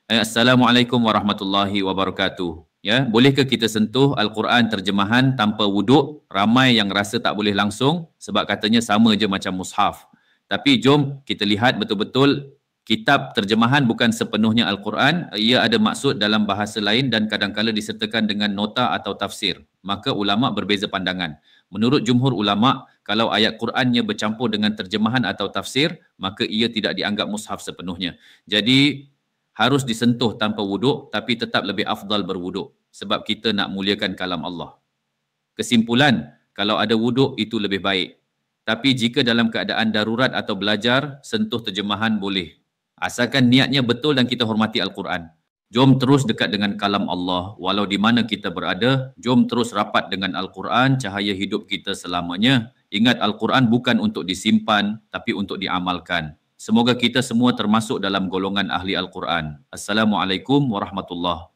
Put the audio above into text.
Assalamualaikum warahmatullahi wabarakatuh. Ya, bolehkah kita sentuh Al-Quran terjemahan tanpa wuduk? Ramai yang rasa tak boleh langsung sebab katanya sama je macam mushaf. Tapi jom kita lihat betul-betul kitab terjemahan bukan sepenuhnya Al-Quran. Ia ada maksud dalam bahasa lain dan kadang-kala disertakan dengan nota atau tafsir. Maka ulama berbeza pandangan. Menurut jumhur ulama, kalau ayat Qurannya bercampur dengan terjemahan atau tafsir, maka ia tidak dianggap mushaf sepenuhnya. Jadi harus disentuh tanpa wuduk, tapi tetap lebih afdal berwuduk sebab kita nak muliakan kalam Allah. Kesimpulan, kalau ada wuduk itu lebih baik. Tapi jika dalam keadaan darurat atau belajar, sentuh terjemahan boleh. Asalkan niatnya betul dan kita hormati Al-Quran. Jom terus dekat dengan kalam Allah, walau di mana kita berada. Jom terus rapat dengan Al-Quran, cahaya hidup kita selamanya. Ingat, Al-Quran bukan untuk disimpan, tapi untuk diamalkan. Semoga kita semua termasuk dalam golongan ahli Al-Quran. Assalamualaikum warahmatullahi